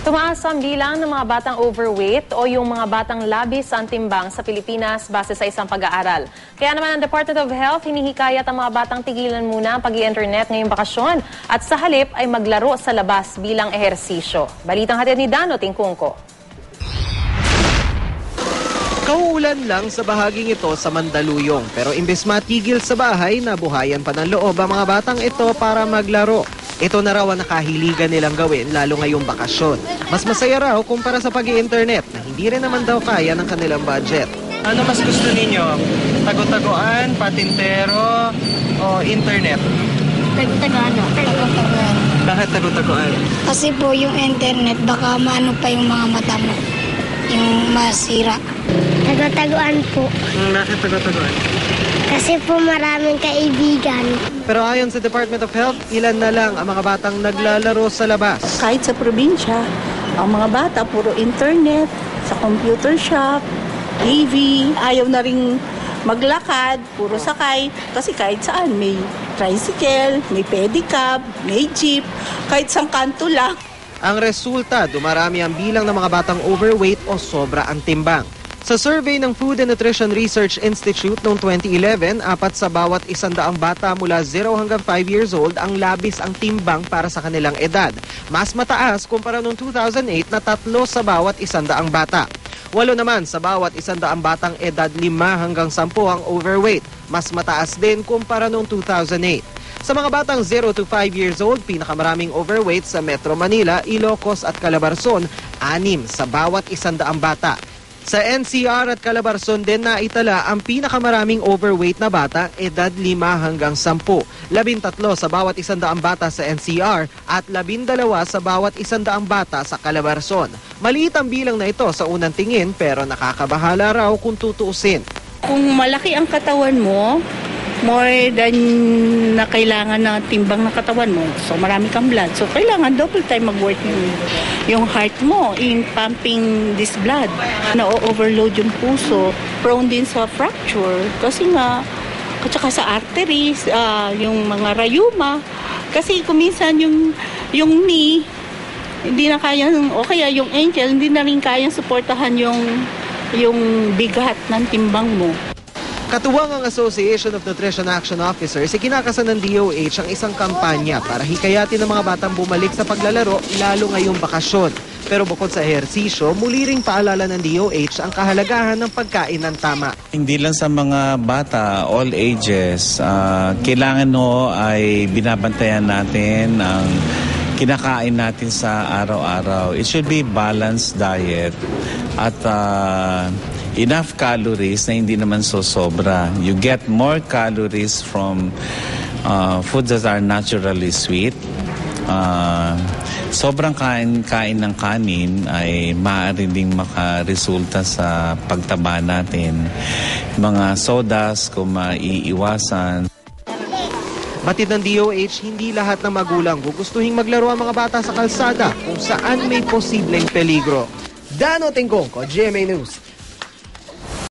Tumaas ang bilang ng mga batang overweight o yung mga batang labis ang timbang sa Pilipinas base sa isang pag-aaral. Kaya naman ang Department of Health hinihikayat ang mga batang tigilan muna ang pag-i-internet ngayong bakasyon at sa halip ay maglaro sa labas bilang ehersisyo. Balitang hatid ni Dano Tingkungko. Kauulan lang sa bahaging ito sa Mandaluyong pero imbes matigil sa bahay, nabuhayan pa ng loob ang mga batang ito para maglaro. Ito na raw ang nakahiligan nilang gawin lalo ngayong bakasyon. Mas masaya raw kumpara sa pag-i-internet na hindi rin naman daw kaya ng kanilang budget. Ano mas gusto ninyo? Tago-tagoan, patintero, o internet? Tago-tagoan. Bakit tago-tagoan? Kasi po yung internet, baka maano pa yung mga mata mo. Yung masira. Tago-tagoan po. Bakit tago-tagoan? Kasi po maraming kaibigan. Pero ayon sa Department of Health, ilan na lang ang mga batang naglalaro sa labas. Kahit sa probinsya, ang mga bata puro internet, sa computer shop, TV, ayaw na ring maglakad, puro sakay. Kasi kahit saan, may tricycle, may pedicab, may jeep, kahit sang kanto lang. Ang resulta, dumarami ang bilang ng mga batang overweight o sobra ang timbang. Sa survey ng Food and Nutrition Research Institute noong 2011, 4 sa bawat 100 bata mula 0 hanggang 5 years old ang labis ang timbang para sa kanilang edad. Mas mataas kumpara noong 2008 na 3 sa bawat 100 bata. 8 naman sa bawat 100 batang edad 5 hanggang 10 ang overweight. Mas mataas din kumpara noong 2008. Sa mga batang 0 to 5 years old, pinakamaraming overweight sa Metro Manila, Ilocos at Calabarzon, 6 sa bawat 100 bata. Sa NCR at Calabarzon din naitala ang pinakamaraming overweight na bata, edad 5 hanggang 10. 13 sa bawat 100 bata sa NCR at 12 sa bawat 100 bata sa Calabarzon. Maliit ang bilang na ito sa unang tingin pero nakakabahala raw kung tutuusin. Kung malaki ang katawan mo, more than na kailangan na timbang ng katawan mo. So marami kang blood. So kailangan double time mag-work yung heart mo in pumping this blood. Na-overload yung puso. Prone din sa fracture. Kasi nga, at saka sa arteries, yung mga rayuma. Kasi kuminsan yung knee, hindi na kaya, o kaya yung ankle, hindi na rin kayang suportahan yung bigat ng timbang mo. Katuwang ang Association of Nutrition Action Officers, ikinakasan ng DOH ang isang kampanya para hikayatin ng mga batang bumalik sa paglalaro lalo ngayong bakasyon. Pero bukod sa ehersisyo, muli ring paalala ng DOH ang kahalagahan ng pagkain ng tama. Hindi lang sa mga bata, all ages, kailangan ay binabantayan natin ang kinakain natin sa araw-araw. It should be balanced diet at enough calories na hindi naman sobra. You get more calories from foods that are naturally sweet. Sobrang kain ng kanin ay maaari ding makaresulta sa pagtaba natin. Mga sodas kung maiiwasan. Batid ng DOH, hindi lahat ng magulang gugustuhin maglaro ang mga bata sa kalsada kung saan may posibleng peligro. Dano Tingkungko, GMA News.